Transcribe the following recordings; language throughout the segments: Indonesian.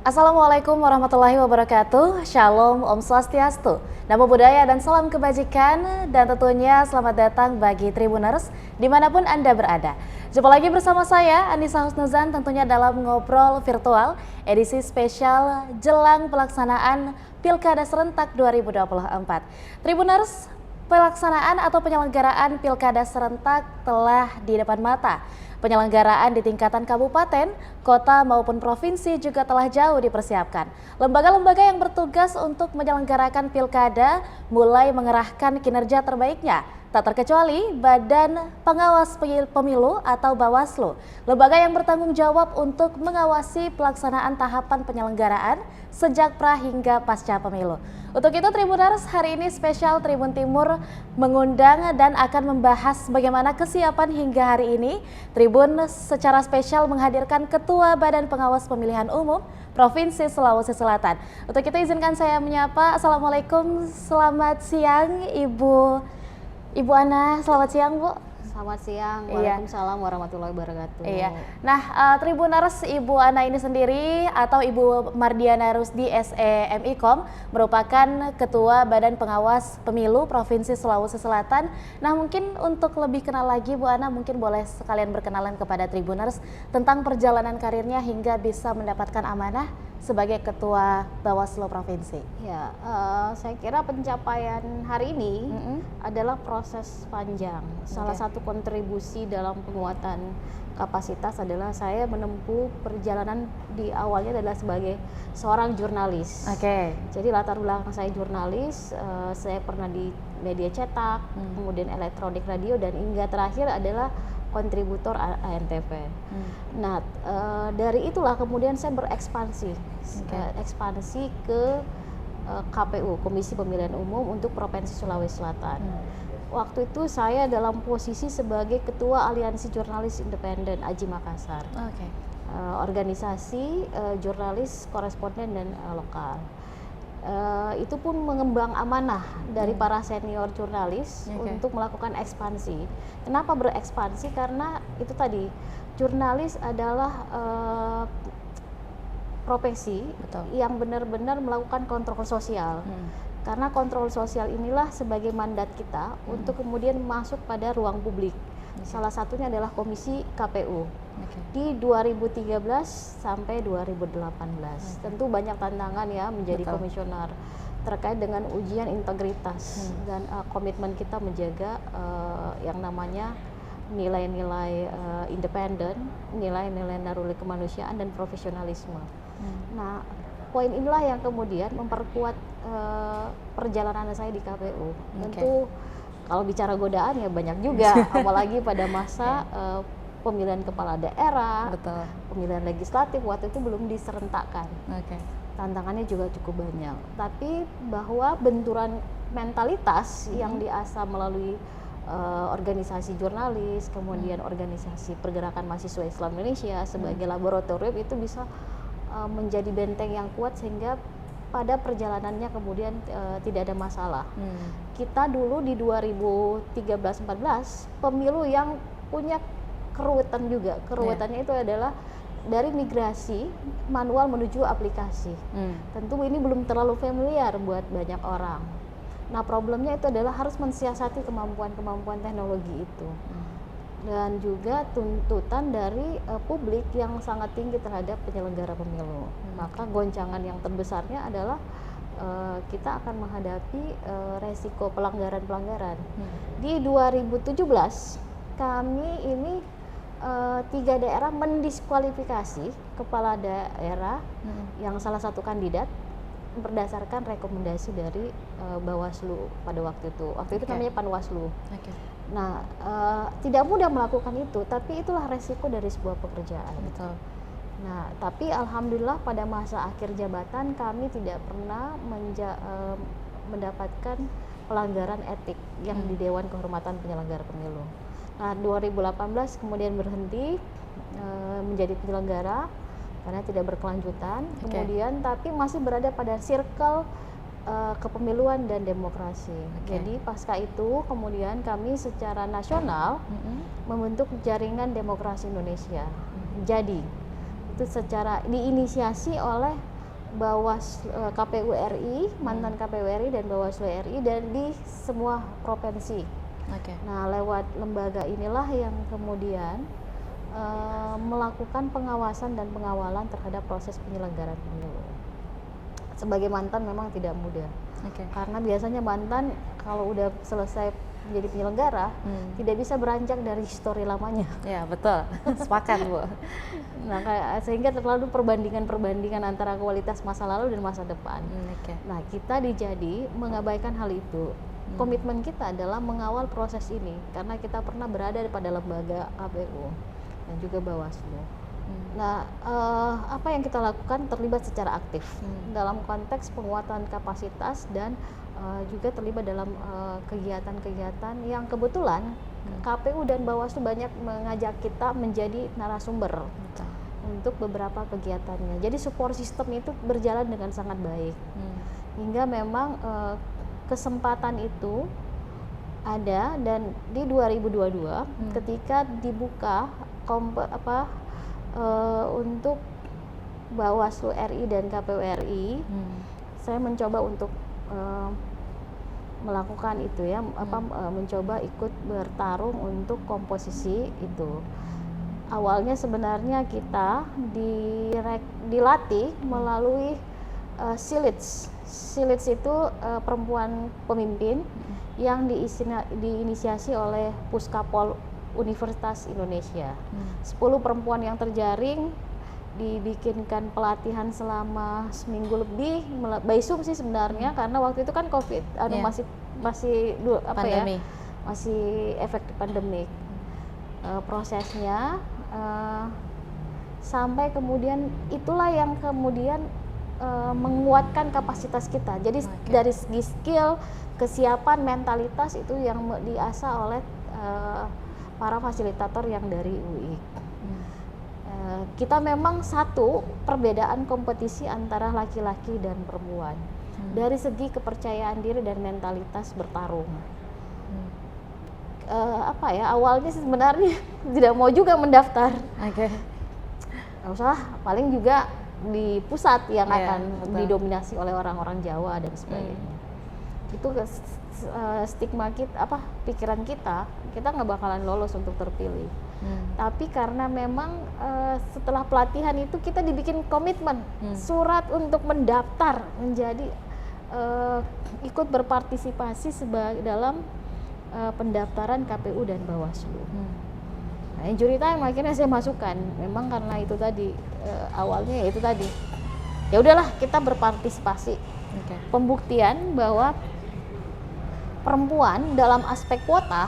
Assalamualaikum warahmatullahi wabarakatuh. Shalom, Om Swastiastu. Namo Buddhaya dan salam kebajikan. Dan tentunya selamat datang bagi Tribuners dimanapun Anda berada. Jumpa lagi bersama saya Anissa Husnuzan tentunya dalam Ngobrol Virtual edisi spesial jelang pelaksanaan Pilkada Serentak 2024. Tribuners, pelaksanaan atau penyelenggaraan Pilkada Serentak telah di depan mata. Penyelenggaraan di tingkatan kabupaten, kota maupun provinsi juga telah jauh dipersiapkan. Lembaga-lembaga yang bertugas untuk menyelenggarakan pilkada mulai mengerahkan kinerja terbaiknya, tak terkecuali Badan Pengawas Pemilu atau Bawaslu, lembaga yang bertanggung jawab untuk mengawasi pelaksanaan tahapan penyelenggaraan sejak pra hingga pasca pemilu. Untuk itu Tribuners, hari ini spesial Tribun Timur mengundang dan akan membahas bagaimana kesiapan hingga hari ini. Tribun secara spesial menghadirkan Ketua Badan Pengawas Pemilihan Umum Provinsi Sulawesi Selatan. Untuk itu izinkan saya menyapa. Assalamualaikum, selamat siang Ibu Ana, selamat siang Bu. Selamat siang, waalaikumsalam warahmatullahi wabarakatuh. Iya. Nah, Tribuners, Ibu Ana ini sendiri atau Ibu Mardiana Rusdi SEMIKOM merupakan Ketua Badan Pengawas Pemilu Provinsi Sulawesi Selatan. Nah, mungkin untuk lebih kenal lagi Bu Ana, mungkin boleh sekalian berkenalan kepada Tribuners tentang perjalanan karirnya hingga bisa mendapatkan amanah sebagai Ketua Bawaslu Provinsi. Ya, saya kira pencapaian hari ini adalah proses panjang. Salah satu kontribusi dalam penguatan kapasitas adalah saya menempuh perjalanan di awalnya adalah sebagai seorang jurnalis. Jadi latar belakang saya jurnalis, saya pernah di media cetak, kemudian elektronik, radio, dan hingga terakhir adalah kontributor ANTV. Nah, dari itulah kemudian saya berekspansi, ekspansi ke KPU, Komisi Pemilihan Umum untuk Provinsi Sulawesi Selatan. Waktu itu saya dalam posisi sebagai Ketua Aliansi Jurnalis Independen AJI Makassar, organisasi jurnalis koresponden dan lokal. Itu pun mengembang amanah dari para senior jurnalis untuk melakukan ekspansi. Kenapa berekspansi? Karena itu tadi, jurnalis adalah profesi yang benar-benar melakukan kontrol sosial. Karena kontrol sosial inilah sebagai mandat kita untuk kemudian masuk pada ruang publik. Salah satunya adalah Komisi KPU di 2013 sampai 2018. Tentu banyak tantangan ya menjadi komisioner terkait dengan ujian integritas dan komitmen kita menjaga yang namanya nilai-nilai independen, nilai-nilai naluri kemanusiaan dan profesionalisme. Nah, poin inilah yang kemudian memperkuat perjalanan saya di KPU. Tentu kalau bicara godaan ya banyak juga, apalagi pada masa pemilihan kepala daerah, pemilihan legislatif waktu itu belum diserentakkan. Tantangannya juga cukup banyak. Tapi bahwa benturan mentalitas yang diasah melalui organisasi jurnalis, kemudian organisasi pergerakan mahasiswa Islam Indonesia sebagai laboratorium itu bisa menjadi benteng yang kuat sehingga pada perjalanannya kemudian tidak ada masalah. Kita dulu di 2013-14 pemilu yang punya keruwetan juga. Keruwetannya itu adalah dari migrasi manual menuju aplikasi. Tentu ini belum terlalu familiar buat banyak orang. Nah, problemnya itu adalah harus mensiasati kemampuan-kemampuan teknologi itu. Dan juga tuntutan dari publik yang sangat tinggi terhadap penyelenggara pemilu. Maka goncangan yang terbesarnya adalah kita akan menghadapi resiko pelanggaran-pelanggaran. Di 2017 kami ini 3 daerah mendiskualifikasi kepala daerah yang salah satu kandidat berdasarkan rekomendasi dari Bawaslu pada waktu itu. Waktu itu namanya Panwaslu. Nah, tidak mudah melakukan itu, tapi itulah resiko dari sebuah pekerjaan. Nah, tapi alhamdulillah pada masa akhir jabatan kami tidak pernah mendapatkan pelanggaran etik yang di Dewan Kehormatan Penyelenggara Pemilu. Nah, 2018 kemudian berhenti menjadi penyelenggara karena tidak berkelanjutan. Kemudian tapi masih berada pada circle kepemiluan dan demokrasi. Jadi pasca itu kemudian kami secara nasional membentuk Jaringan Demokrasi Indonesia. Jadi itu itu secara diinisiasi oleh KPU RI, mantan KPU RI dan Bawaslu RI, dan di semua provinsi. Nah, lewat lembaga inilah yang kemudian melakukan pengawasan dan pengawalan terhadap proses penyelenggaraan pemilu. Sebagai mantan memang tidak mudah, karena biasanya mantan kalau udah selesai menjadi penyelenggara tidak bisa beranjak dari histori lamanya. Ya betul, sepakat Bu. Nah, sehingga terlalu perbandingan antara kualitas masa lalu dan masa depan. Nah, kita di Jadi mengabaikan hal itu. Komitmen kita adalah mengawal proses ini karena kita pernah berada pada lembaga KPU dan juga Bawaslu. Nah, apa yang kita lakukan terlibat secara aktif dalam konteks penguatan kapasitas dan juga terlibat dalam kegiatan-kegiatan yang kebetulan KPU dan Bawaslu banyak mengajak kita menjadi narasumber untuk beberapa kegiatannya. Jadi support system itu berjalan dengan sangat baik, hingga memang kesempatan itu ada, dan di 2022 ketika dibuka untuk Bawaslu RI dan KPU RI, saya mencoba untuk melakukan itu ya, mencoba ikut bertarung untuk komposisi itu. Awalnya sebenarnya kita dilatih melalui Silits. Silits itu perempuan pemimpin yang diinisiasi oleh Puskapol Universitas Indonesia. 10 perempuan yang terjaring dibikinkan pelatihan selama seminggu lebih, by Zoom sih sebenarnya, karena waktu itu kan COVID, masih efek pandemik. Prosesnya sampai kemudian itulah yang kemudian menguatkan kapasitas kita. Jadi dari segi skill, kesiapan, mentalitas itu yang diasah oleh para fasilitator yang dari UI. Kita memang satu perbedaan kompetisi antara laki-laki dan perempuan dari segi kepercayaan diri dan mentalitas bertarung. Awalnya sebenarnya tidak mau juga mendaftar. Nggak usah, paling juga di pusat yang akan didominasi oleh orang-orang Jawa dan sebagainya. Itu stigma kita, pikiran kita nggak bakalan lolos untuk terpilih. Tapi karena memang setelah pelatihan itu kita dibikin komitmen, surat untuk mendaftar menjadi ikut berpartisipasi dalam pendaftaran KPU dan Bawaslu. Nah, injury time akhirnya saya masukkan, memang karena itu tadi awalnya itu tadi. Ya udahlah, kita berpartisipasi. Pembuktian bahwa perempuan dalam aspek kuota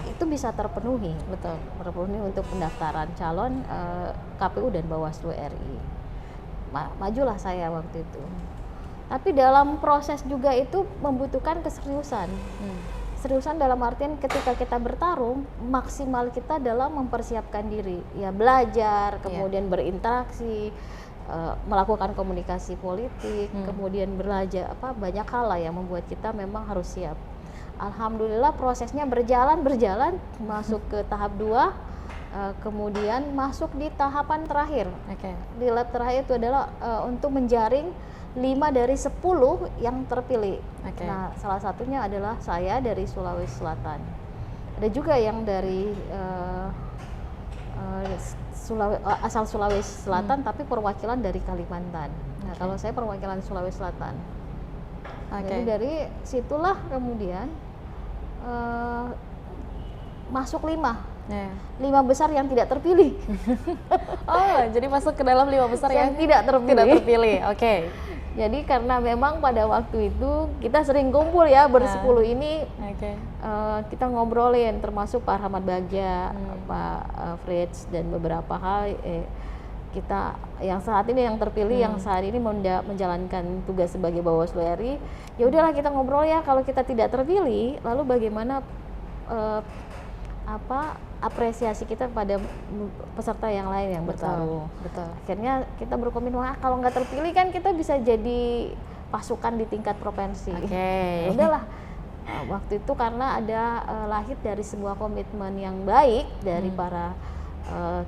itu bisa terpenuhi, terpenuhi untuk pendaftaran calon KPU dan Bawaslu RI. Majulah saya waktu itu. Tapi dalam proses juga itu membutuhkan keseriusan. Seriusan dalam artian ketika kita bertarung, maksimal kita dalam mempersiapkan diri, ya belajar, kemudian berinteraksi, melakukan komunikasi politik, kemudian belajar banyak hal lah yang membuat kita memang harus siap. Alhamdulillah prosesnya berjalan masuk ke tahap 2, kemudian masuk di tahapan terakhir. Di lab terakhir itu adalah untuk menjaring 5 dari 10 yang terpilih. Nah, salah satunya adalah saya dari Sulawesi Selatan. Ada juga yang dari asal Sulawesi Selatan tapi perwakilan dari Kalimantan. Nah, kalau saya perwakilan Sulawesi Selatan. Jadi dari situlah kemudian masuk 5 besar yang tidak terpilih. Jadi masuk ke dalam 5 besar yang tidak terpilih. Jadi karena memang pada waktu itu kita sering kumpul ya bersepuluh ini, kita ngobrolin, termasuk Pak Rahmat Bagja, Pak Fritz dan beberapa hal. Kita yang saat ini yang terpilih, yang saat ini menjalankan tugas sebagai Bawaslu RI, ya udahlah kita ngobrol ya, kalau kita tidak terpilih, lalu bagaimana apresiasi kita pada peserta yang lain yang bertarung. Akhirnya kita berkomitmen, kalau nggak terpilih kan kita bisa jadi pasukan di tingkat provinsi. Ya udahlah. Waktu itu karena ada lahir dari sebuah komitmen yang baik dari para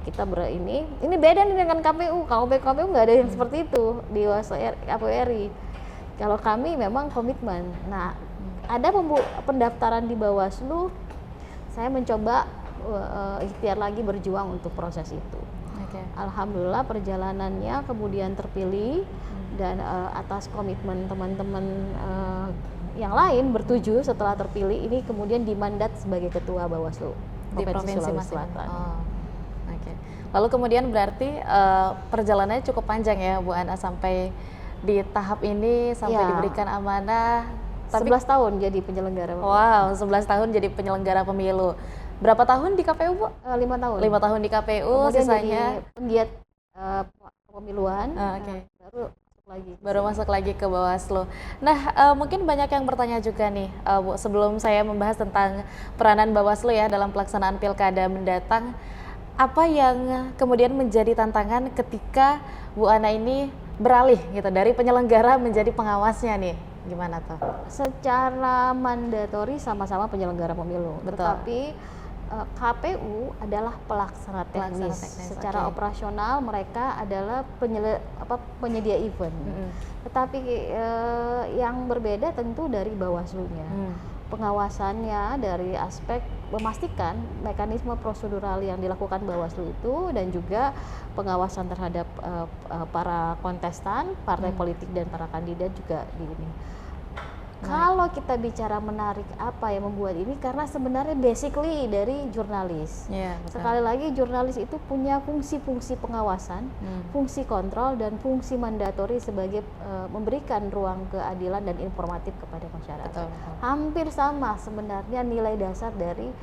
kita ini beda nih dengan KPU. Kalau KPU nggak ada yang seperti itu di KPU RI. Kalau kami memang komitmen. Nah, ada pendaftaran di Bawaslu, saya mencoba ikhtiar lagi berjuang untuk proses itu. Alhamdulillah perjalanannya kemudian terpilih dan atas komitmen teman-teman yang lain bertujuh setelah terpilih ini kemudian dimandat sebagai ketua Bawaslu di Provinsi Sulawesi Selatan. Lalu kemudian berarti perjalanannya cukup panjang ya Bu Ana sampai di tahap ini sampai diberikan amanah. 11 tahun jadi penyelenggara pemilu. Wow, 11 tahun jadi penyelenggara pemilu. Berapa tahun di KPU, Bu? 5 tahun. 5 tahun di KPU, kemudian sisanya jadi penggiat pemiluan. Baru masuk lagi ke Bawaslu. Nah, mungkin banyak yang bertanya juga nih, Bu, sebelum saya membahas tentang peranan Bawaslu ya dalam pelaksanaan Pilkada mendatang, apa yang kemudian menjadi tantangan ketika Bu Ana ini beralih gitu dari penyelenggara menjadi pengawasnya nih? Gimana tuh? Secara mandatori sama-sama penyelenggara pemilu, tetapi KPU adalah pelaksana teknis. Secara operasional mereka adalah penyedia event. Tetapi yang berbeda tentu dari Bawaslunya. Pengawasannya dari aspek memastikan mekanisme prosedural yang dilakukan Bawaslu itu dan juga pengawasan terhadap para kontestan, partai politik dan para kandidat juga di ini. Kalau kita bicara menarik apa yang membuat ini, karena sebenarnya basically dari jurnalis. Sekali lagi jurnalis itu punya fungsi-fungsi pengawasan, fungsi kontrol dan fungsi mandatori sebagai memberikan ruang keadilan dan informatif kepada masyarakat. Hampir sama sebenarnya nilai dasar dari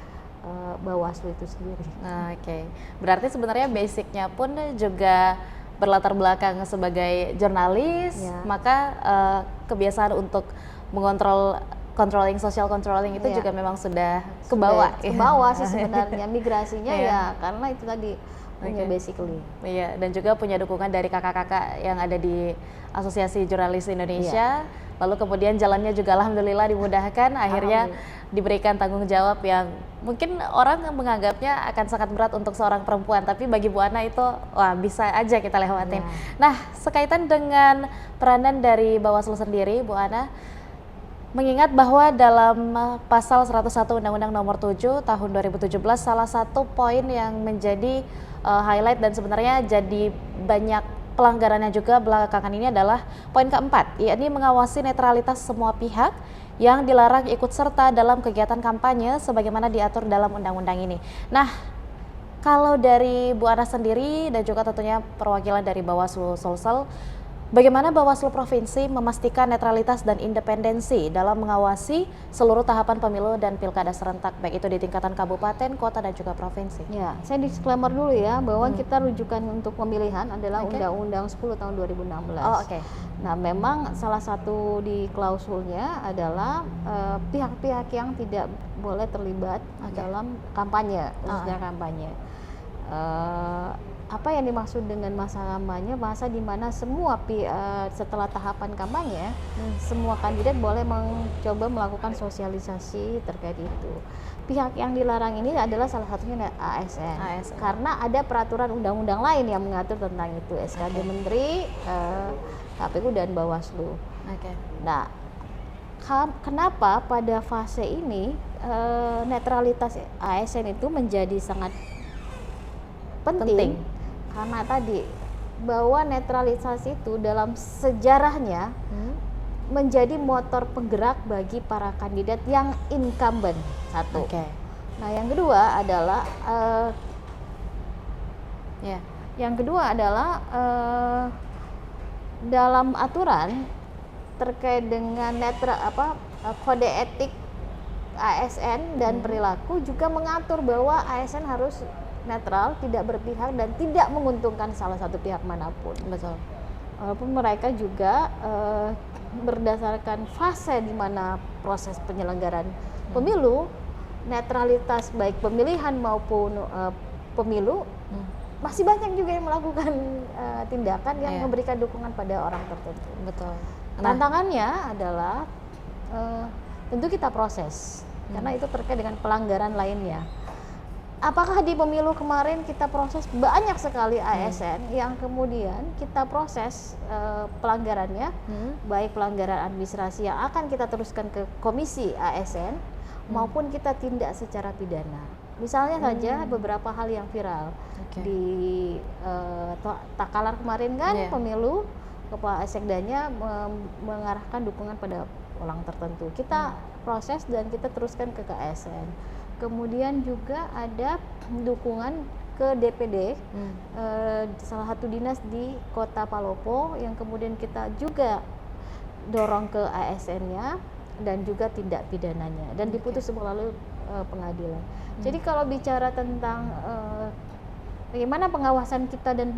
Bawaslu itu sendiri. Berarti sebenarnya basicnya pun juga berlatar belakang sebagai jurnalis, maka kebiasaan untuk mengontrol social controlling itu juga memang sudah ke bawah sih sebenarnya migrasinya ya karena itu tadi punya basically. Dan juga punya dukungan dari kakak-kakak yang ada di Asosiasi Jurnalis Indonesia. Lalu kemudian jalannya juga alhamdulillah dimudahkan, akhirnya diberikan tanggung jawab yang mungkin orang menganggapnya akan sangat berat untuk seorang perempuan, tapi bagi Bu Ana itu wah bisa aja kita lewatin. Nah, sekaitan dengan peranan dari Bawaslu sendiri, Bu Ana, mengingat bahwa dalam pasal 101 Undang-Undang Nomor 7 Tahun 2017 salah satu poin yang menjadi highlight dan sebenarnya jadi banyak pelanggarannya juga belakangan ini adalah poin keempat, yakni mengawasi netralitas semua pihak yang dilarang ikut serta dalam kegiatan kampanye sebagaimana diatur dalam undang-undang ini. Nah, kalau dari Bu Ana sendiri dan juga tentunya perwakilan dari Bawaslu Sulsel, bagaimana Bawaslu Provinsi memastikan netralitas dan independensi dalam mengawasi seluruh tahapan pemilu dan pilkada serentak, baik itu di tingkatan kabupaten, kota, dan juga provinsi? Ya, saya disclaimer dulu ya, bahwa kita rujukan untuk pemilihan adalah Undang-Undang 10 tahun 2016. Nah, memang salah satu di klausulnya adalah pihak-pihak yang tidak boleh terlibat dalam kampanye, khususnya kampanye. Apa yang dimaksud dengan masa kampanye? Masa di mana semua setelah tahapan kampanye, semua kandidat boleh mencoba melakukan sosialisasi terkait itu. Pihak yang dilarang ini adalah salah satunya ASN. Karena ada peraturan undang-undang lain yang mengatur tentang itu, SKD Menteri, KPU dan Bawaslu. Nah, kenapa pada fase ini netralitas ASN itu menjadi sangat penting? Karena tadi bahwa netralisasi itu dalam sejarahnya menjadi motor penggerak bagi para kandidat yang incumbent, satu. Nah, yang kedua adalah dalam aturan terkait dengan kode etik ASN dan perilaku juga mengatur bahwa ASN harus netral, tidak berpihak dan tidak menguntungkan salah satu pihak manapun. Walaupun mereka juga berdasarkan fase di mana proses penyelenggaraan pemilu, netralitas baik pemilihan maupun pemilu masih banyak juga yang melakukan tindakan yang memberikan dukungan pada orang tertentu. Tantangannya adalah tentu kita proses karena itu terkait dengan pelanggaran lainnya. Apakah di pemilu kemarin kita proses banyak sekali ASN yang kemudian kita proses pelanggarannya, baik pelanggaran administrasi yang akan kita teruskan ke komisi ASN maupun kita tindak secara pidana. Misalnya saja beberapa hal yang viral di Takalar kemarin kan pemilu, Kepala Sekdanya mengarahkan dukungan pada orang tertentu. Kita proses dan kita teruskan ke ASN. Kemudian juga ada dukungan ke DPD salah satu dinas di Kota Palopo yang kemudian kita juga dorong ke ASN-nya dan juga tindak pidananya dan diputus melalui pengadilan. Jadi kalau bicara tentang bagaimana pengawasan kita dan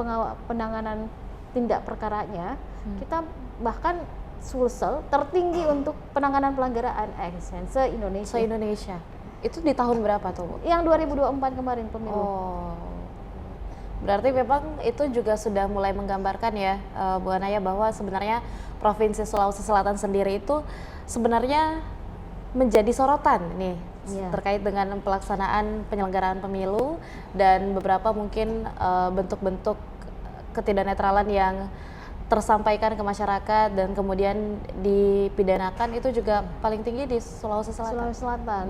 penanganan tindak perkaranya, kita bahkan Sulsel tertinggi untuk penanganan pelanggaran ASN se-Indonesia. Se-Indonesia. Itu di tahun berapa tuh, Bu? Yang 2024 kemarin pemilu. Oh, berarti memang itu juga sudah mulai menggambarkan ya, Bu Anaya, bahwa sebenarnya Provinsi Sulawesi Selatan sendiri itu sebenarnya menjadi sorotan nih terkait dengan pelaksanaan penyelenggaraan pemilu dan beberapa mungkin bentuk-bentuk ketidaknetralan yang tersampaikan ke masyarakat dan kemudian dipidanakan itu juga paling tinggi di Sulawesi Selatan. Sulawesi Selatan.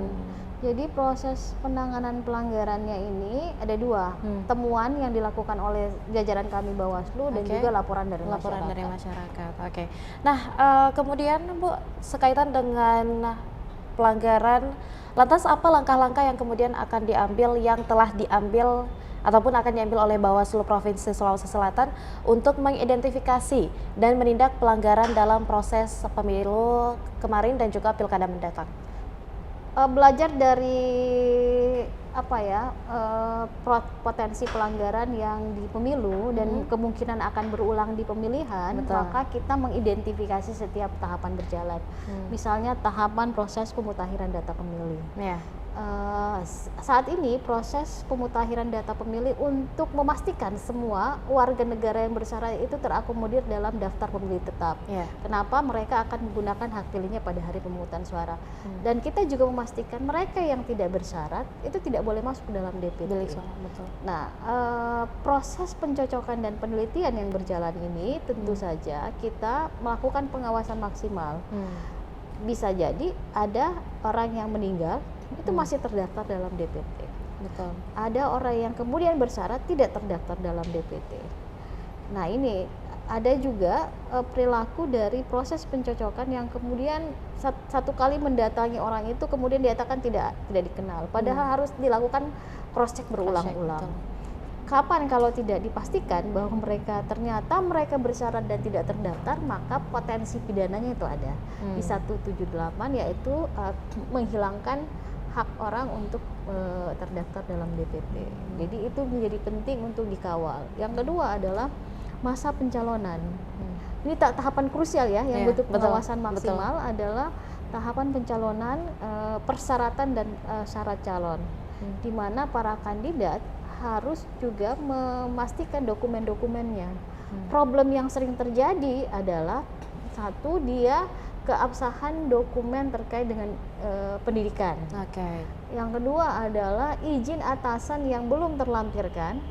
Jadi proses penanganan pelanggarannya ini ada dua, temuan yang dilakukan oleh jajaran kami Bawaslu dan juga laporan dari masyarakat. Oke. Nah, kemudian Bu, sekaitan dengan pelanggaran, lantas apa langkah-langkah yang kemudian akan diambil, yang telah diambil ataupun akan diambil oleh Bawaslu Provinsi Sulawesi Selatan untuk mengidentifikasi dan menindak pelanggaran dalam proses pemilu kemarin dan juga pilkada mendatang? Belajar dari potensi pelanggaran yang di pemilu dan kemungkinan akan berulang di pemilihan, maka kita mengidentifikasi setiap tahapan berjalan. Misalnya tahapan proses pemutakhiran data pemilih. Saat ini proses pemutakhiran data pemilih untuk memastikan semua warga negara yang bersyarat itu terakomodir dalam daftar pemilih tetap. Kenapa? Mereka akan menggunakan hak pilihnya pada hari pemungutan suara. Dan kita juga memastikan mereka yang tidak bersyarat itu tidak boleh masuk ke dalam DPT. Nah, proses pencocokan dan penelitian yang berjalan ini tentu saja kita melakukan pengawasan maksimal. Bisa jadi ada orang yang meninggal itu masih terdaftar dalam DPT. Ada orang yang kemudian bersyarat tidak terdaftar dalam DPT. Nah, ini ada juga perilaku dari proses pencocokan yang kemudian satu kali mendatangi orang itu kemudian dinyatakan tidak dikenal, padahal harus dilakukan cross check berulang-ulang. Kapan kalau tidak dipastikan bahwa ternyata mereka bersyarat dan tidak terdaftar, maka potensi pidananya itu ada di 178, yaitu menghilangkan hak orang untuk terdaftar dalam DPT. Jadi itu menjadi penting untuk dikawal. Yang kedua adalah masa pencalonan. Ini tahapan krusial ya, yang butuh pengawasan maksimal adalah tahapan pencalonan, persyaratan dan syarat calon, di mana para kandidat harus juga memastikan dokumen-dokumennya. Problem yang sering terjadi adalah satu, dia keabsahan dokumen terkait dengan pendidikan. Yang kedua adalah izin atasan yang belum terlampirkan.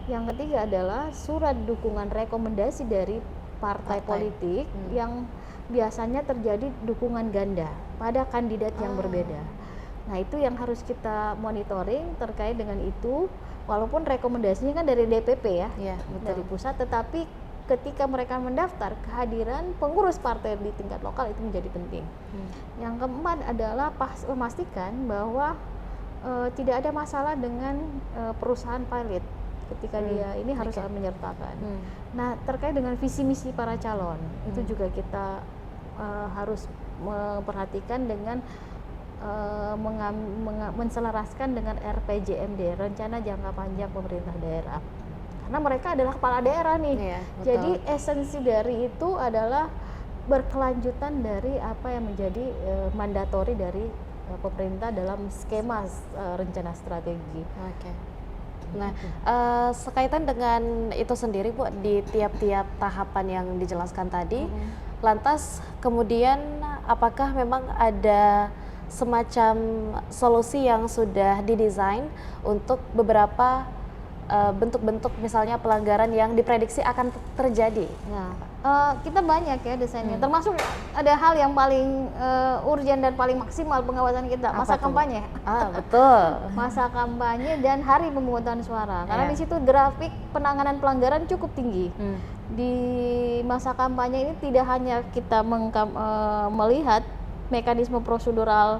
Yang ketiga adalah surat dukungan rekomendasi dari partai politik yang biasanya terjadi dukungan ganda pada kandidat yang berbeda. Nah, itu yang harus kita monitoring terkait dengan itu. Walaupun rekomendasinya kan dari DPP ya, dari pusat, tetapi ketika mereka mendaftar, kehadiran pengurus partai di tingkat lokal itu menjadi penting. Yang keempat adalah memastikan bahwa tidak ada masalah dengan perusahaan pilot ketika dia ini harus menyertakan. Nah, terkait dengan visi misi para calon, itu juga kita harus memperhatikan dengan menselaraskan dengan RPJMD, rencana jangka panjang pemerintah daerah. Karena mereka adalah kepala daerah nih. Jadi esensi dari itu adalah berkelanjutan dari apa yang menjadi mandatori dari pemerintah dalam skema rencana strategi. Nah, sekaitan dengan itu sendiri Bu, di tiap-tiap tahapan yang dijelaskan tadi, lantas kemudian apakah memang ada semacam solusi yang sudah didesain untuk beberapa bentuk-bentuk misalnya pelanggaran yang diprediksi akan terjadi? Ya, kita banyak ya desainnya, termasuk ada hal yang paling urgent dan paling maksimal pengawasan kita, masa kampanye. Betul. Masa kampanye dan hari pemungutan suara, karena Iya. di situ grafik penanganan pelanggaran cukup tinggi. Di masa kampanye ini tidak hanya kita melihat mekanisme prosedural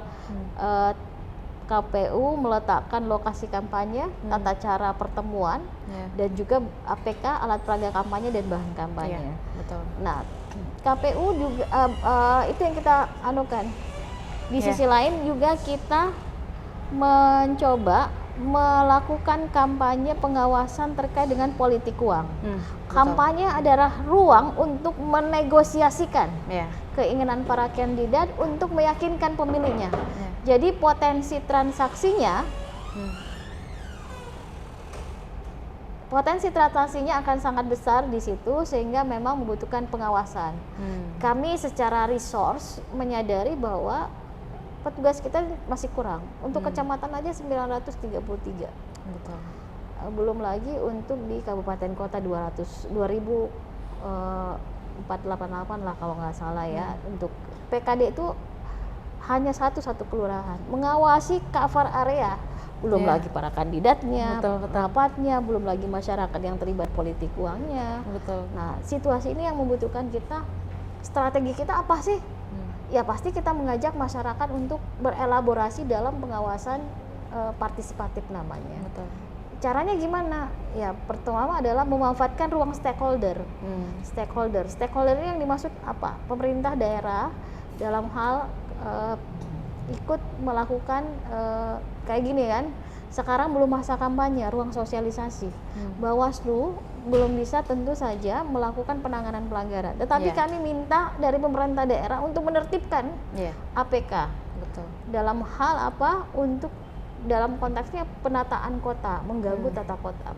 KPU meletakkan lokasi kampanye, tata cara pertemuan, dan juga APK alat peraga kampanye dan bahan kampanye. Betul. Nah, KPU juga itu yang kita anukan. Di sisi lain juga kita mencoba melakukan kampanye pengawasan terkait dengan politik uang. Kampanye adalah ruang untuk menegosiasikan keinginan para kandidat untuk meyakinkan pemilihnya. Jadi potensi transaksinya akan sangat besar di situ, sehingga memang membutuhkan pengawasan. Kami secara resource menyadari bahwa petugas kita masih kurang. Untuk kecamatan aja 933. Betul. Belum lagi untuk di kabupaten kota 2488 lah kalau nggak salah ya. Untuk PKD itu hanya satu kelurahan. Mengawasi cover area, belum lagi para kandidatnya, rapatnya, belum lagi masyarakat yang terlibat politik uangnya. Betul. Nah, situasi ini yang membutuhkan kita, strategi kita apa sih? Ya pasti kita mengajak masyarakat untuk berelaborasi dalam pengawasan partisipatif namanya. Betul. Caranya gimana? Ya pertama adalah memanfaatkan ruang stakeholder. Stakeholder ini yang dimaksud apa? Pemerintah daerah dalam hal ikut melakukan kayak gini kan. Sekarang belum masa kampanye, ruang sosialisasi. Bawaslu belum bisa tentu saja melakukan penanganan pelanggaran. Tetapi kami minta dari pemerintah daerah untuk menertibkan APK. Betul. Dalam hal apa? Untuk dalam konteksnya penataan kota, mengganggu tata kota.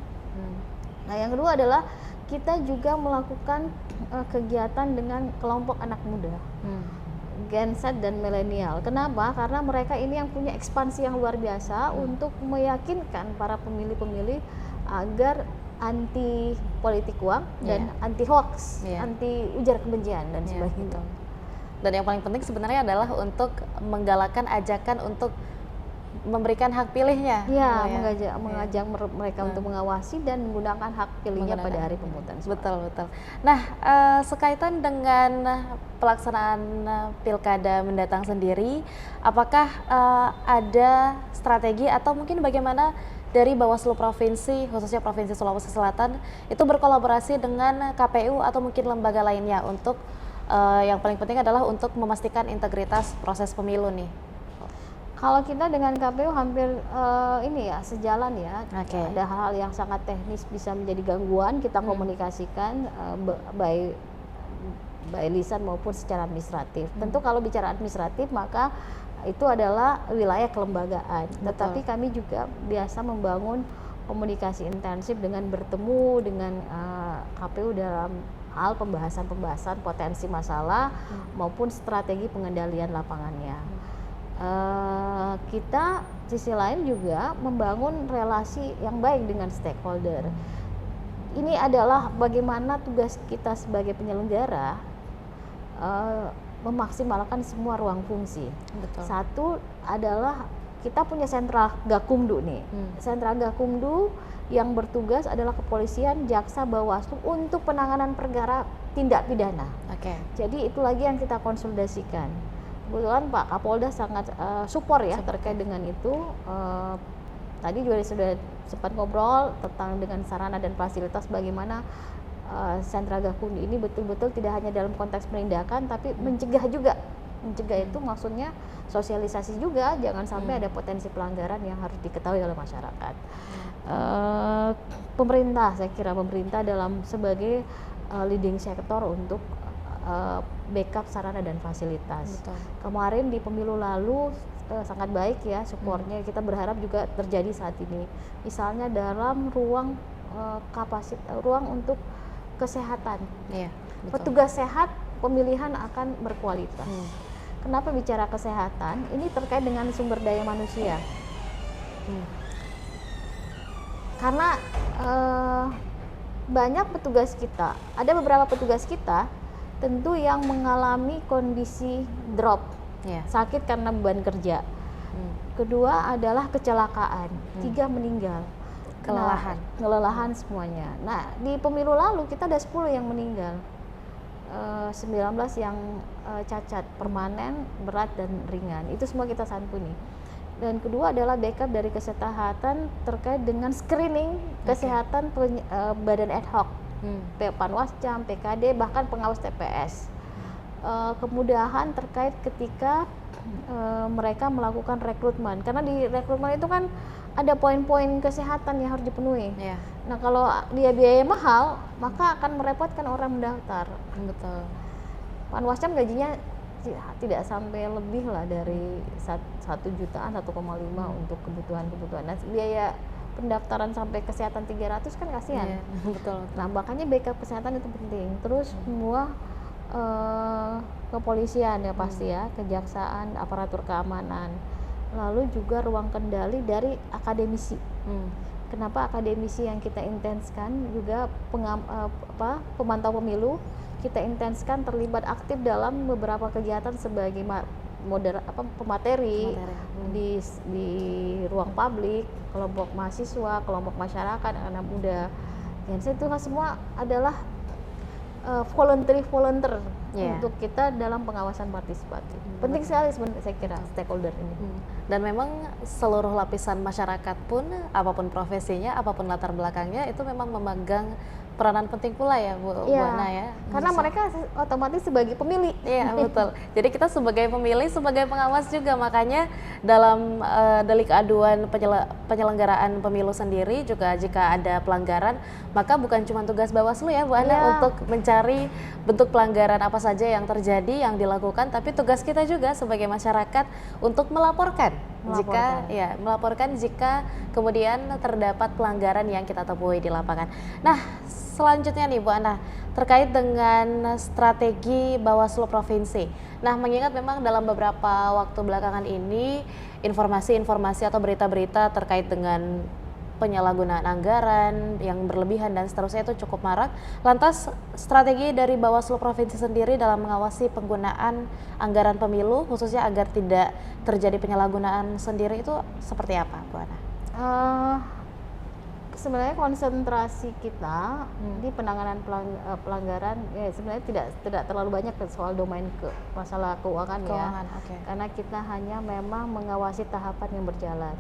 Nah, yang kedua adalah kita juga melakukan kegiatan dengan kelompok anak muda. Gen Z dan milenial. Kenapa? Karena mereka ini yang punya ekspansi yang luar biasa untuk meyakinkan para pemilih-pemilih agar anti politik uang dan anti hoax, anti ujar kebencian dan sebagainya. Dan yang paling penting sebenarnya adalah untuk menggalakkan ajakan untuk memberikan hak pilihnya. Mengajak mereka untuk mengawasi dan menggunakan hak pilihnya pada hari pemungutan suara. Betul. Nah, sekaitan dengan pelaksanaan pilkada mendatang sendiri, apakah ada strategi atau mungkin bagaimana dari Bawaslu Provinsi, khususnya Provinsi Sulawesi Selatan, itu berkolaborasi dengan KPU atau mungkin lembaga lainnya untuk yang paling penting adalah untuk memastikan integritas proses pemilu nih? Kalau kita dengan KPU hampir sejalan ya. Ada hal-hal yang sangat teknis bisa menjadi gangguan, kita komunikasikan by lisan maupun secara administratif. Tentu kalau bicara administratif maka itu adalah wilayah kelembagaan. Tetapi kami juga biasa membangun komunikasi intensif dengan bertemu dengan KPU dalam hal pembahasan potensi masalah maupun strategi pengendalian lapangannya. Kita sisi lain juga membangun relasi yang baik dengan stakeholder. Ini adalah bagaimana tugas kita sebagai penyelenggara memaksimalkan semua ruang fungsi. Satu adalah kita punya sentra Gakumdu nih. Sentra Gakumdu yang bertugas adalah kepolisian, jaksa, Bawaslu untuk penanganan perkara tindak pidana. Jadi itu lagi yang kita konsolidasikan. Kebetulan Pak Kapolda sangat support ya terkait dengan itu. Tadi juga sudah sempat ngobrol tentang dengan sarana dan fasilitas bagaimana sentra Gakumdu ini betul-betul tidak hanya dalam konteks penindakan tapi mencegah juga. Mencegah itu maksudnya sosialisasi juga, jangan sampai ada potensi pelanggaran yang harus diketahui oleh masyarakat. Pemerintah, saya kira pemerintah dalam sebagai leading sector untuk backup sarana dan fasilitas. Kemarin di pemilu lalu sangat baik ya supportnya. Kita berharap juga terjadi saat ini. Misalnya dalam ruang ruang untuk kesehatan. Petugas sehat pemilihan akan berkualitas. Kenapa bicara kesehatan? Ini terkait dengan sumber daya manusia. Karena banyak petugas kita, ada beberapa petugas kita tentu yang mengalami kondisi drop, sakit karena beban kerja. Kedua adalah kecelakaan, 3 meninggal. Kelelahan semuanya. Nah, di pemilu lalu kita ada 10 yang meninggal, 19 yang cacat permanen, berat dan ringan. Itu semua kita santuni. Dan kedua adalah backup dari kesehatan terkait dengan screening kesehatan badan ad hoc, Panwascam, PKD, bahkan pengawas TPS. Kemudahan terkait ketika mereka melakukan rekrutmen, karena di rekrutmen itu kan ada poin-poin kesehatan yang harus dipenuhi. Nah, kalau dia biaya mahal, maka akan merepotkan orang mendaftar. Betul. Panwascam gajinya tidak sampai lebih lah dari 1 jutaan, 1,5 untuk kebutuhan-kebutuhan. Dan biaya pendaftaran sampai kesehatan 300 kan kasihan. Betul. Nah, makanya backup kesehatan itu penting. Terus semua kepolisian ya pasti ya, kejaksaan, aparatur keamanan. Lalu juga ruang kendali dari akademisi. Kenapa akademisi yang kita intenskan juga pemantau pemilu kita intenskan terlibat aktif dalam beberapa kegiatan sebagai pemateri di ruang publik, kelompok mahasiswa, kelompok masyarakat, anak muda. Dan itu semua adalah volunteer untuk kita dalam pengawasan partisipatif. Penting sekali sebenarnya saya kira stakeholder ini. Dan memang seluruh lapisan masyarakat pun, apapun profesinya, apapun latar belakangnya, itu memang memegang peranan penting pula ya Bu Ana ya. Karena mereka otomatis sebagai pemilih. Iya betul. Jadi kita sebagai pemilih, sebagai pengawas juga, makanya dalam delik aduan penyelenggaraan pemilu sendiri juga jika ada pelanggaran, maka bukan cuma tugas Bawaslu ya Bu Ana untuk mencari bentuk pelanggaran apa saja yang terjadi, yang dilakukan, tapi tugas kita juga sebagai masyarakat untuk melaporkan jika kemudian terdapat pelanggaran yang kita temui di lapangan. Nah, selanjutnya nih Bu Ana, terkait dengan strategi Bawaslu Provinsi. Nah, mengingat memang dalam beberapa waktu belakangan ini informasi-informasi atau berita-berita terkait dengan penyalahgunaan anggaran yang berlebihan dan seterusnya itu cukup marak. Lantas strategi dari Bawaslu Provinsi sendiri dalam mengawasi penggunaan anggaran pemilu khususnya agar tidak terjadi penyalahgunaan sendiri itu seperti apa Bu Ana? Sebenarnya konsentrasi kita di penanganan pelanggaran sebenarnya tidak terlalu banyak soal domain masalah keuangan ya. Karena kita hanya memang mengawasi tahapan yang berjalan.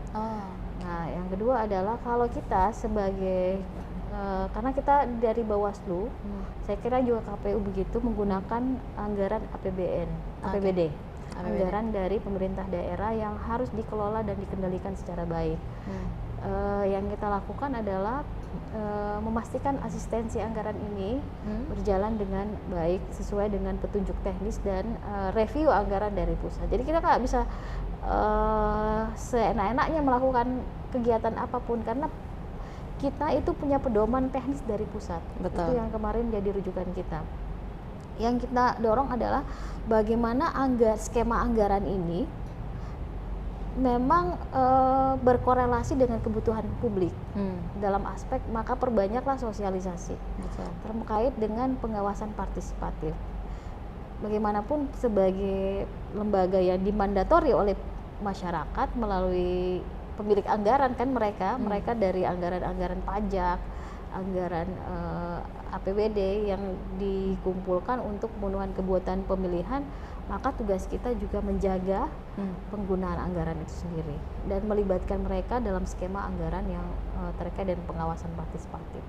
Nah, yang kedua adalah kalau kita sebagai karena kita dari Bawaslu, saya kira juga KPU begitu menggunakan anggaran APBD. Anggaran dari pemerintah daerah yang harus dikelola dan dikendalikan secara baik. Yang kita lakukan adalah memastikan asistensi anggaran ini berjalan dengan baik sesuai dengan petunjuk teknis dan review anggaran dari pusat. Jadi kita nggak bisa seenak-enaknya melakukan kegiatan apapun karena kita itu punya pedoman teknis dari pusat. Betul. Itu yang kemarin jadi rujukan kita. Yang kita dorong adalah bagaimana skema anggaran ini memang berkorelasi dengan kebutuhan publik dalam aspek, maka perbanyaklah sosialisasi terkait dengan pengawasan partisipatif. Bagaimanapun sebagai lembaga yang dimandatori oleh masyarakat melalui pemilik anggaran kan mereka dari anggaran pajak, anggaran APBD yang dikumpulkan untuk pemenuhan kebutuhan pemilihan, maka tugas kita juga menjaga penggunaan anggaran itu sendiri dan melibatkan mereka dalam skema anggaran yang terkait dengan pengawasan partisipatif.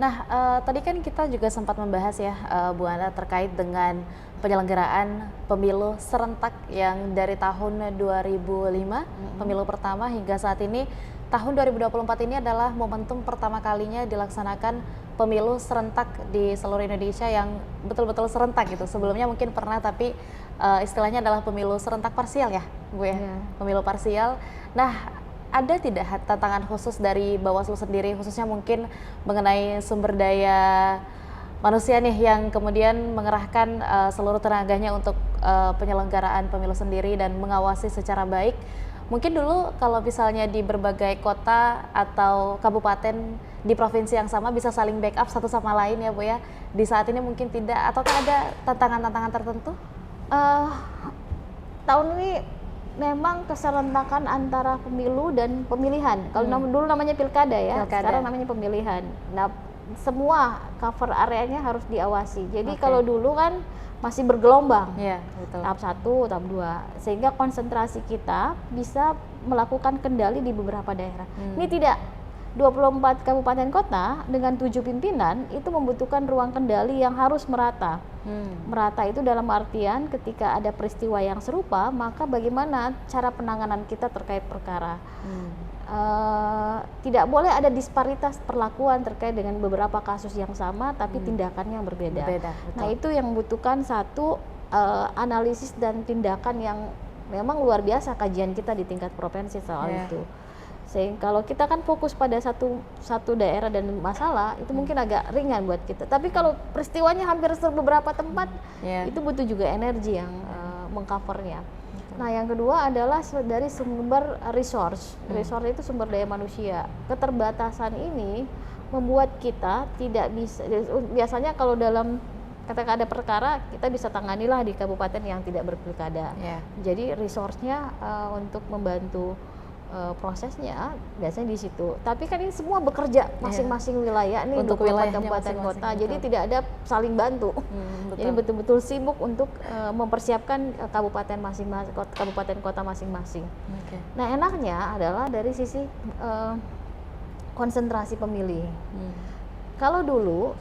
Nah tadi kan kita juga sempat membahas ya Bu Ana terkait dengan penyelenggaraan pemilu serentak yang dari tahun 2005 pemilu pertama hingga saat ini tahun 2024 ini adalah momentum pertama kalinya dilaksanakan pemilu serentak di seluruh Indonesia yang betul-betul serentak gitu. Sebelumnya mungkin pernah tapi istilahnya adalah pemilu serentak parsial ya Bu ya, pemilu parsial. Nah ada tidak tantangan khusus dari Bawaslu sendiri khususnya mungkin mengenai sumber daya manusia nih yang kemudian mengerahkan seluruh tenaganya untuk penyelenggaraan pemilu sendiri dan mengawasi secara baik. Mungkin dulu kalau misalnya di berbagai kota atau kabupaten di provinsi yang sama bisa saling backup satu sama lain ya Bu ya. Di saat ini mungkin tidak, ataukah ada tantangan-tantangan tertentu? Tahun ini memang keserentakan antara pemilu dan pemilihan. Kalau dulu namanya pilkada ya, sekarang namanya pemilihan. Nah, semua cover areanya harus diawasi. Jadi kalau dulu kan masih bergelombang, betul. tahap 1, tahap 2, sehingga konsentrasi kita bisa melakukan kendali di beberapa daerah. Ini tidak, 24 kabupaten kota dengan 7 pimpinan itu membutuhkan ruang kendali yang harus merata. Merata itu dalam artian ketika ada peristiwa yang serupa, maka bagaimana cara penanganan kita terkait perkara. Tidak boleh ada disparitas perlakuan terkait dengan beberapa kasus yang sama tapi tindakannya yang berbeda. Nah, itu yang membutuhkan satu analisis dan tindakan yang memang luar biasa kajian kita di tingkat provinsi soal itu. Sehingga kalau kita kan fokus pada satu daerah dan masalah itu mungkin agak ringan buat kita. Tapi kalau peristiwanya hampir beberapa tempat itu butuh juga energi yang mengcovernya. Nah, yang kedua adalah dari sumber resource. Resource itu sumber daya manusia. Keterbatasan ini membuat kita tidak bisa, biasanya kalau dalam ketika ada perkara kita bisa tanganilah di kabupaten yang tidak berpilkada. Jadi resource-nya untuk membantu prosesnya biasanya di situ. Tapi kan ini semua bekerja masing-masing wilayah nih untuk kabupaten kota. Jadi tidak ada saling bantu. Jadi betul-betul sibuk untuk mempersiapkan kabupaten masing-masing, kabupaten kota masing-masing. Nah, enaknya adalah dari sisi konsentrasi pemilih. Kalau dulu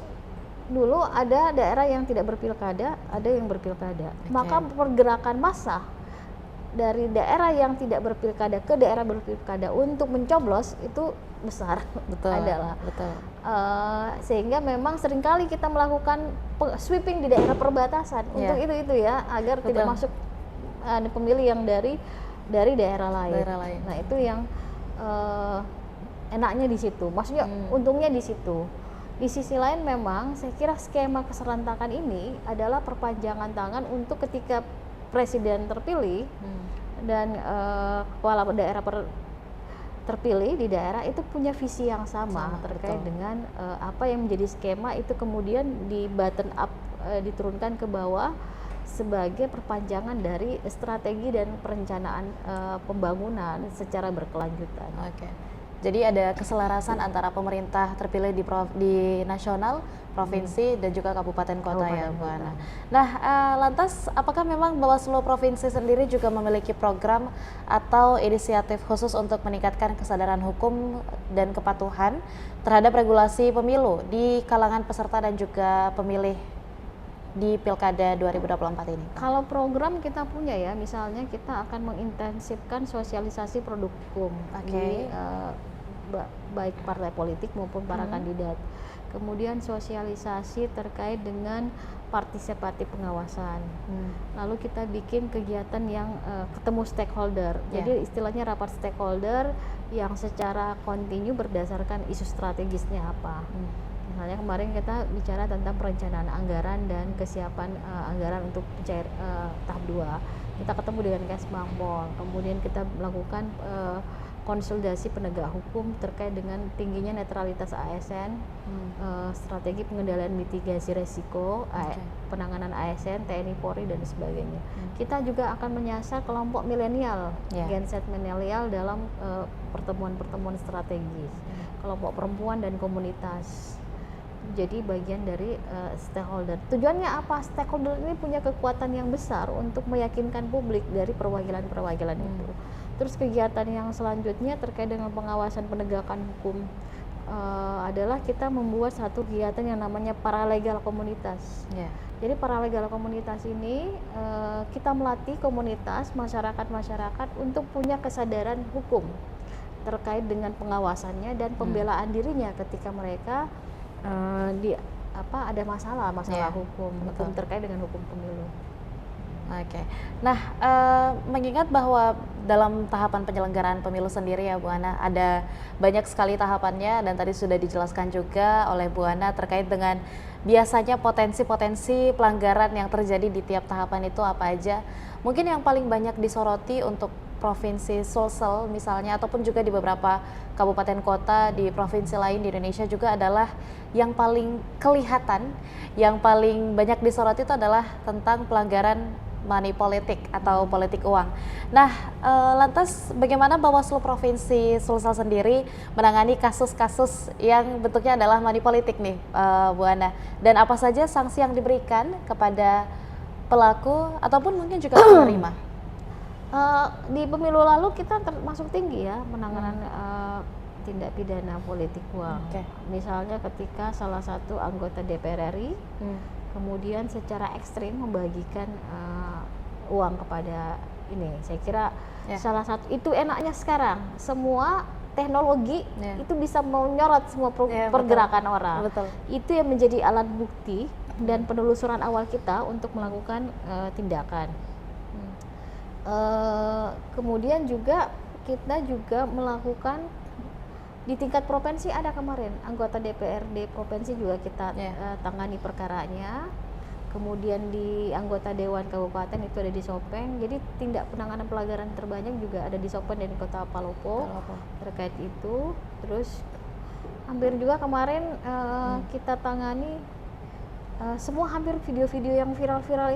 ada daerah yang tidak berpilkada, ada yang berpilkada. Maka pergerakan massa dari daerah yang tidak berpilkada ke daerah berpilkada untuk mencoblos itu besar. Adalah. Sehingga memang seringkali kita melakukan sweeping di daerah perbatasan untuk itu ya, agar tidak masuk pemilih yang dari daerah lain. Nah, itu yang enaknya di situ. Maksudnya untungnya di situ. Di sisi lain memang saya kira skema keserentakan ini adalah perpanjangan tangan untuk ketika presiden terpilih dan kepala daerah terpilih di daerah itu punya visi yang sama terkait dengan apa yang menjadi skema itu kemudian di button up, diturunkan ke bawah sebagai perpanjangan dari strategi dan perencanaan pembangunan secara berkelanjutan. Jadi ada keselarasan antara pemerintah terpilih di nasional, provinsi dan juga kabupaten kota ya Bu Ana. Nah, lantas apakah memang Bawaslu Provinsi sendiri juga memiliki program atau inisiatif khusus untuk meningkatkan kesadaran hukum dan kepatuhan terhadap regulasi pemilu di kalangan peserta dan juga pemilih di Pilkada 2024 ini? Kalau program kita punya ya, misalnya kita akan mengintensifkan sosialisasi produk hukum di baik partai politik maupun para kandidat. Kemudian sosialisasi terkait dengan partisipasi pengawasan. Lalu kita bikin kegiatan yang ketemu stakeholder. Jadi istilahnya rapat stakeholder yang secara kontinu berdasarkan isu strategisnya apa. Misalnya kemarin kita bicara tentang perencanaan anggaran dan kesiapan anggaran untuk tahap 2. Kita ketemu dengan Kesbangpol, kemudian kita melakukan konsolidasi penegak hukum terkait dengan tingginya netralitas ASN, strategi pengendalian mitigasi resiko, penanganan ASN, TNI Polri dan sebagainya. Kita juga akan menyasar kelompok milenial, Gen Z milenial dalam pertemuan-pertemuan strategis, kelompok perempuan dan komunitas. Jadi bagian dari stakeholder. Tujuannya apa? Stakeholder ini punya kekuatan yang besar untuk meyakinkan publik dari perwakilan-perwakilan itu. Terus kegiatan yang selanjutnya terkait dengan pengawasan penegakan hukum adalah kita membuat satu kegiatan yang namanya paralegal komunitas. Jadi paralegal komunitas ini kita melatih komunitas masyarakat untuk punya kesadaran hukum terkait dengan pengawasannya dan pembelaan dirinya ketika mereka ada masalah hukum terkait dengan hukum pemilu. Nah, mengingat bahwa dalam tahapan penyelenggaraan pemilu sendiri ya Bu Ana, ada banyak sekali tahapannya dan tadi sudah dijelaskan juga oleh Bu Ana terkait dengan biasanya potensi-potensi pelanggaran yang terjadi di tiap tahapan itu apa aja? Mungkin yang paling banyak disoroti untuk Provinsi Sulsel misalnya, ataupun juga di beberapa kabupaten kota di provinsi lain di Indonesia juga adalah yang paling kelihatan, yang paling banyak disoroti itu adalah tentang pelanggaran money politik atau politik uang. Nah, lantas bagaimana Bawaslu Provinsi Sulsel sendiri menangani kasus-kasus yang bentuknya adalah money politik nih, Bu Ana? Dan apa saja sanksi yang diberikan kepada pelaku ataupun mungkin juga penerima? Di pemilu lalu kita termasuk tinggi ya penanganan tindak pidana politik uang. Misalnya ketika salah satu anggota DPR RI kemudian secara ekstrim membagikan uang kepada ini. Saya kira salah satu itu enaknya sekarang semua teknologi itu bisa menyorot semua pergerakan orang. Betul. Itu yang menjadi alat bukti dan penelusuran awal kita untuk melakukan tindakan. Kemudian juga kita juga melakukan di tingkat provinsi, ada kemarin anggota DPRD provinsi juga kita tangani perkaranya. Kemudian di anggota Dewan Kabupaten itu ada di Sopeng. Jadi tindak penanganan pelanggaran terbanyak juga ada di Sopeng dan Kota Palopo terkait itu. Terus hampir juga kemarin kita tangani semua hampir video-video yang viral-viral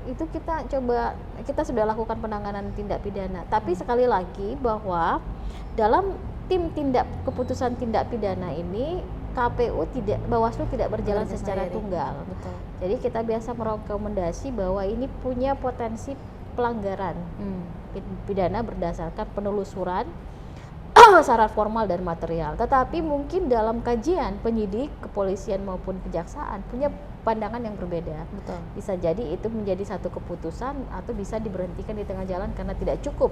itu kita sudah lakukan penanganan tindak pidana. Tapi sekali lagi bahwa dalam tim keputusan tindak pidana ini Bawaslu tidak berjalan secara tunggal. Betul. Jadi kita biasa merekomendasi bahwa ini punya potensi pelanggaran pidana berdasarkan penelusuran syarat formal dan material. Tetapi mungkin dalam kajian penyidik, kepolisian maupun kejaksaan punya pandangan yang berbeda. Betul. Bisa jadi itu menjadi satu keputusan atau bisa diberhentikan di tengah jalan karena tidak cukup.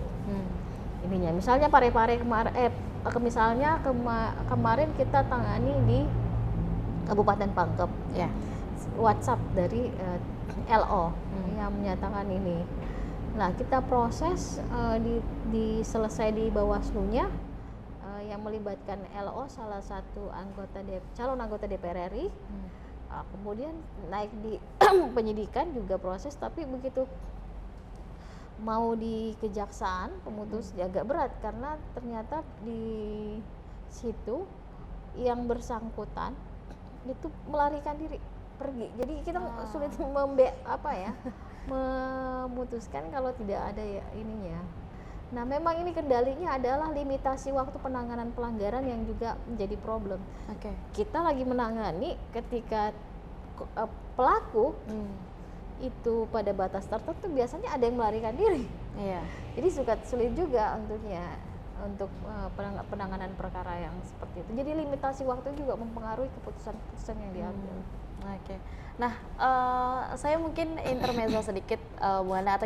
Ininya misalnya Parepare kemarin kita tangani di Kabupaten Pangkep. WhatsApp dari LO yang menyatakan ini. Nah, kita proses selesai di Bawaslu-nya yang melibatkan LO salah satu calon anggota DPR RI. Kemudian naik di penyidikan juga proses, tapi begitu mau di kejaksaan pemutus agak berat karena ternyata di situ yang bersangkutan itu melarikan diri pergi. Jadi kita sulit memutuskan kalau tidak ada ininya. Nah, memang ini kendalinya adalah limitasi waktu penanganan pelanggaran yang juga menjadi problem. Kita lagi menangani ketika pelaku itu pada batas tertentu biasanya ada yang melarikan diri. Jadi sulit juga untuk penanganan perkara yang seperti itu. Jadi limitasi waktu juga mempengaruhi keputusan-keputusan yang diambil. Nah, saya mungkin intermezzo sedikit, Bu Ana, atau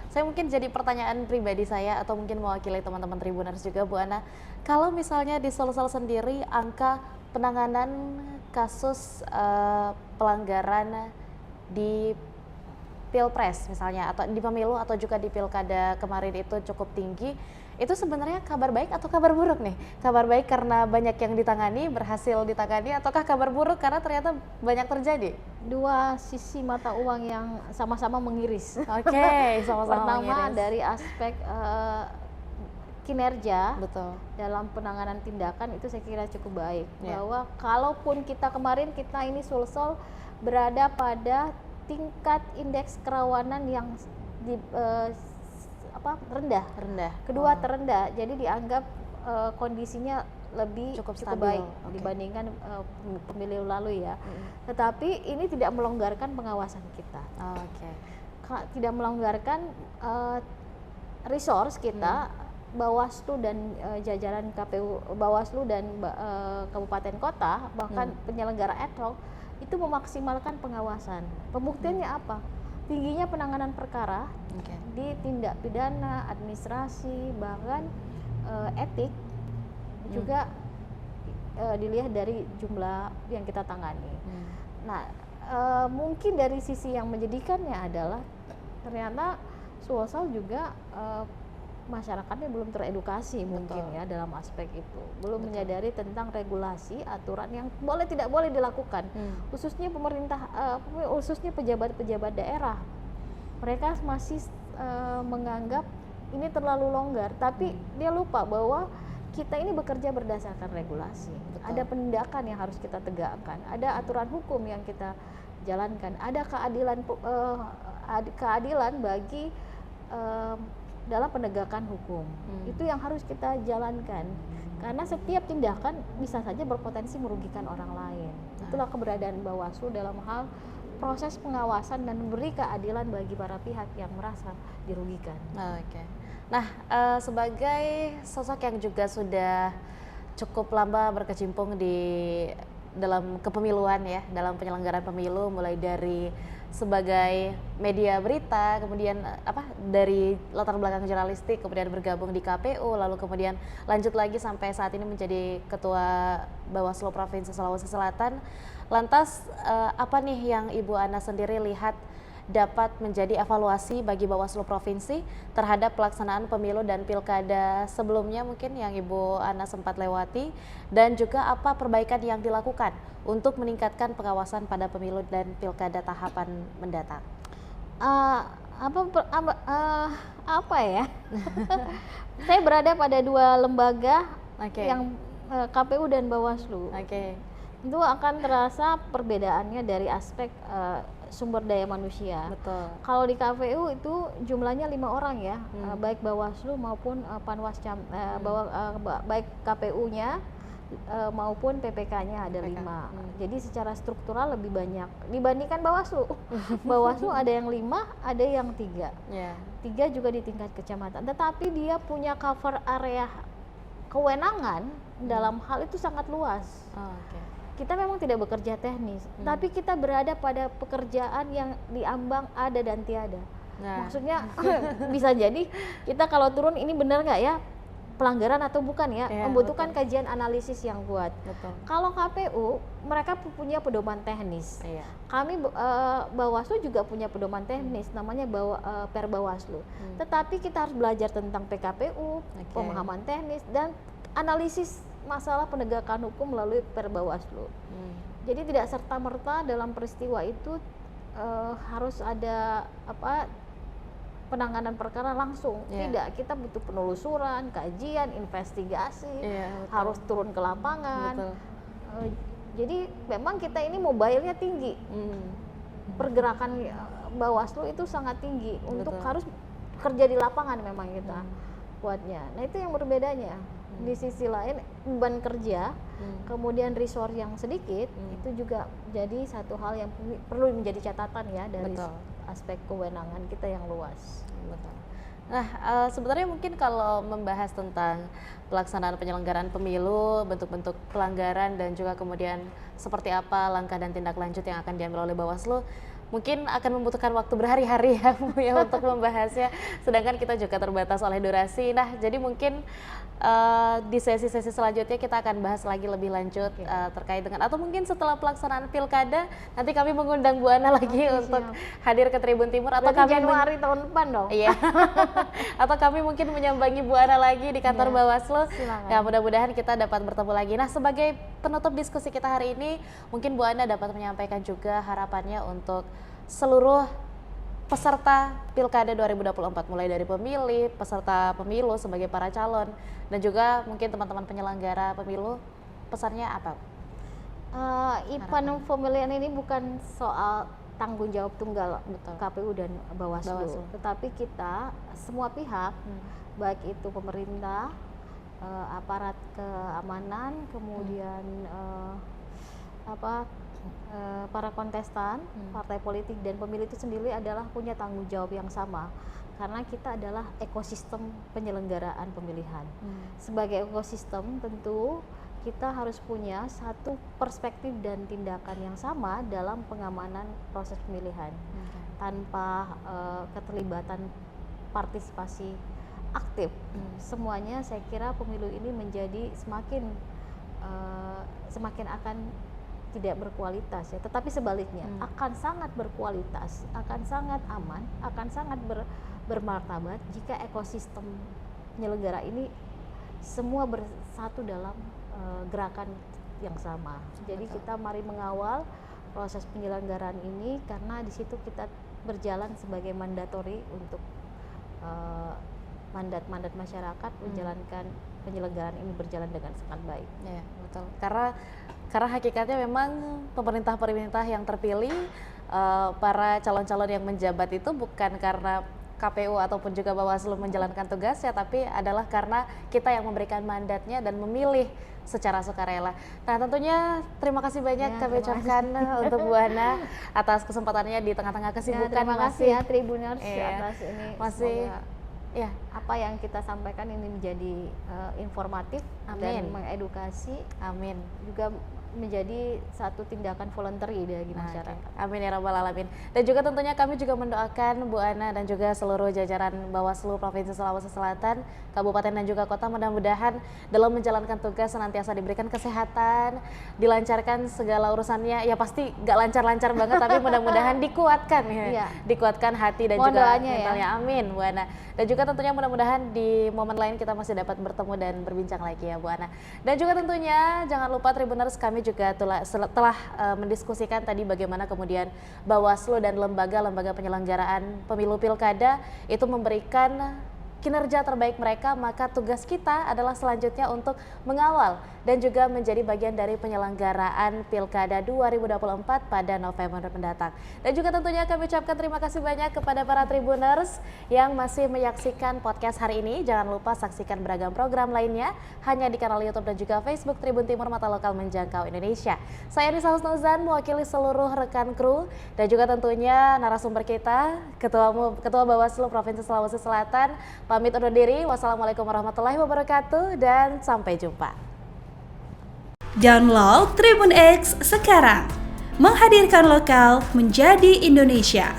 saya mungkin jadi pertanyaan pribadi saya atau mungkin mewakili teman-teman Tribuners juga, Bu Ana. Kalau misalnya di Sulsel sendiri angka penanganan kasus pelanggaran di Pilpres misalnya atau di pemilu atau juga di pilkada kemarin itu cukup tinggi, itu sebenarnya kabar baik atau kabar buruk nih? Kabar baik karena banyak yang ditangani, berhasil ditangani, ataukah kabar buruk karena ternyata banyak terjadi? Dua sisi mata uang yang sama-sama mengiris. Sama-sama Pertama mengiris. dari aspek kinerja. Betul. Dalam penanganan tindakan itu saya kira cukup baik. Bahwa kalaupun kita ini Sulsel berada pada tingkat indeks kerawanan yang rendah. Kedua terendah. Jadi dianggap kondisinya lebih cukup baik dibandingkan pemilu lalu ya. Tetapi ini tidak melonggarkan pengawasan kita. Tidak melonggarkan resource kita. Bawaslu dan jajaran KPU Bawaslu dan kabupaten kota bahkan penyelenggara ad hoc itu memaksimalkan pengawasan. Pembuktiannya apa? Tingginya penanganan perkara di tindak pidana, administrasi, bahkan etik juga dilihat dari jumlah yang kita tangani. Nah, mungkin dari sisi yang menjadikannya adalah ternyata Sulsel juga masyarakatnya belum teredukasi mungkin ya dalam aspek itu, belum menyadari tentang regulasi, aturan yang boleh tidak boleh dilakukan, khususnya pemerintah, khususnya pejabat-pejabat daerah. Mereka masih menganggap ini terlalu longgar, tapi dia lupa bahwa kita ini bekerja berdasarkan regulasi. Ada penindakan yang harus kita tegakkan, ada aturan hukum yang kita jalankan, ada keadilan bagi dalam penegakan hukum. Itu yang harus kita jalankan, karena setiap tindakan bisa saja berpotensi merugikan orang lain. Itulah keberadaan Bawaslu dalam hal proses pengawasan dan memberi keadilan bagi para pihak yang merasa dirugikan. Oke. Nah, sebagai sosok yang juga sudah cukup lama berkecimpung di dalam kepemiluan ya, dalam penyelenggaraan pemilu, mulai dari sebagai media berita, kemudian dari latar belakang jurnalistik, kemudian bergabung di KPU, lalu kemudian lanjut lagi sampai saat ini menjadi Ketua Bawaslu Provinsi Sulawesi Selatan. Lantas apa nih yang Ibu Ana sendiri lihat dapat menjadi evaluasi bagi Bawaslu Provinsi terhadap pelaksanaan pemilu dan pilkada sebelumnya mungkin yang Ibu Ana sempat lewati, dan juga apa perbaikan yang dilakukan untuk meningkatkan pengawasan pada pemilu dan pilkada tahapan mendatang? Apa ya? Saya berada pada dua lembaga yang KPU dan Bawaslu. Itu akan terasa perbedaannya dari aspek sumber daya manusia. Betul. Kalau di KPU itu jumlahnya 5 orang ya, baik Bawaslu maupun Panwascam, baik KPU-nya maupun PPK-nya ada 5. Jadi secara struktural lebih banyak dibandingkan Bawaslu. Bawaslu ada yang 5, ada yang 3. 3 juga di tingkat kecamatan. Tetapi dia punya cover area kewenangan dalam hal itu sangat luas. Kita memang tidak bekerja teknis, tapi kita berada pada pekerjaan yang diambang ada dan tiada. Maksudnya bisa jadi kita kalau turun ini benar nggak ya pelanggaran atau bukan ya, membutuhkan kajian analisis yang kuat. Kalau KPU mereka punya pedoman teknis. Kami Bawaslu juga punya pedoman teknis, namanya Perbawaslu. Tetapi kita harus belajar tentang PKPU, pemahaman teknis dan analisis masalah penegakan hukum melalui Perbawaslu. Jadi tidak serta-merta dalam peristiwa itu harus ada penanganan perkara langsung. Tidak, kita butuh penelusuran, kajian, investigasi, harus turun ke lapangan. Jadi memang kita ini mobile-nya tinggi. Pergerakan Bawaslu itu sangat tinggi untuk harus kerja di lapangan memang kita kuatnya. Nah, itu yang berbedanya. Di sisi lain beban kerja, kemudian resource yang sedikit, itu juga jadi satu hal yang perlu menjadi catatan ya dari aspek kewenangan kita yang luas. Nah, sebenarnya mungkin kalau membahas tentang pelaksanaan penyelenggaraan pemilu, bentuk-bentuk pelanggaran dan juga kemudian seperti apa langkah dan tindak lanjut yang akan diambil oleh Bawaslu, mungkin akan membutuhkan waktu berhari-hari ya untuk membahasnya, sedangkan kita juga terbatas oleh durasi. Nah, jadi mungkin di sesi-sesi selanjutnya kita akan bahas lagi lebih lanjut terkait dengan, atau mungkin setelah pelaksanaan pilkada nanti kami mengundang Bu Ana lagi untuk hadir ke Tribun Timur, atau kami Januari tahun depan dong. Iya. Atau kami mungkin menyambangi Bu Ana lagi di kantor Bawaslu. Ya, mudah-mudahan kita dapat bertemu lagi. Nah, sebagai penutup diskusi kita hari ini, mungkin Bu Ana dapat menyampaikan juga harapannya untuk seluruh peserta Pilkada 2024, mulai dari pemilih, peserta pemilu sebagai para calon, dan juga mungkin teman-teman penyelenggara pemilu, pesannya apa? Event pemilihan ini bukan soal tanggung jawab tunggal KPU dan Bawaslu, tetapi kita semua pihak, baik itu pemerintah, aparat keamanan, kemudian para kontestan, partai politik dan pemilih itu sendiri adalah punya tanggung jawab yang sama, karena kita adalah ekosistem penyelenggaraan pemilihan. Sebagai ekosistem tentu kita harus punya satu perspektif dan tindakan yang sama dalam pengamanan proses pemilihan, tanpa keterlibatan partisipasi aktif. Semuanya saya kira pemilu ini menjadi semakin akan tidak berkualitas ya, tetapi sebaliknya akan sangat berkualitas, akan sangat aman, akan sangat bermartabat jika ekosistem penyelenggara ini semua bersatu dalam gerakan yang sama. Jadi kita mari mengawal proses penyelenggaraan ini karena di situ kita berjalan sebagai mandatori untuk mandat masyarakat menjalankan penyelenggaraan ini berjalan dengan sangat baik. Ya, betul. Karena hakikatnya memang pemerintah yang terpilih, para calon-calon yang menjabat itu bukan karena KPU ataupun juga Bawaslu menjalankan tugasnya, tapi adalah karena kita yang memberikan mandatnya dan memilih secara sukarela. Nah, tentunya terima kasih banyak kami ucapkan untuk Bu Hana atas kesempatannya di tengah-tengah kesibukan. Terima kasih ya Tribuners atas ini. Masih ya, apa yang kita sampaikan ini menjadi informatif dan mengedukasi. Amin. Juga menjadi satu tindakan voluntary bagi masyarakat. Amin ya rabbal alamin. Dan juga tentunya kami juga mendoakan Bu Ana dan juga seluruh jajaran Bawaslu Provinsi Sulawesi Selatan, kabupaten dan juga kota, mudah-mudahan dalam menjalankan tugas senantiasa diberikan kesehatan, dilancarkan segala urusannya. Ya pasti nggak lancar-lancar banget, tapi mudah-mudahan dikuatkan ya. Dikuatkan hati dan juga mentalnya. Amin Bu Ana. Dan juga tentunya mudah-mudahan di momen lain kita masih dapat bertemu dan berbincang lagi ya Bu Ana. Dan juga tentunya jangan lupa Tribuners, kami juga telah mendiskusikan tadi bagaimana kemudian Bawaslu dan lembaga-lembaga penyelenggaraan pemilu pilkada itu memberikan kinerja terbaik mereka, maka tugas kita adalah selanjutnya untuk mengawal dan juga menjadi bagian dari penyelenggaraan Pilkada 2024 pada November mendatang. Dan juga tentunya kami ucapkan terima kasih banyak kepada para Tribuners yang masih menyaksikan podcast hari ini. Jangan lupa saksikan beragam program lainnya hanya di kanal YouTube dan juga Facebook Tribun Timur, Mata Lokal Menjangkau Indonesia. Saya Nisa Husnuzan mewakili seluruh rekan kru dan juga tentunya narasumber kita, Ketua Bawaslu Provinsi Sulawesi Selatan, pamit undur diri. Wassalamualaikum warahmatullahi wabarakatuh dan sampai jumpa. Download Tribun X sekarang, menghadirkan lokal menjadi Indonesia.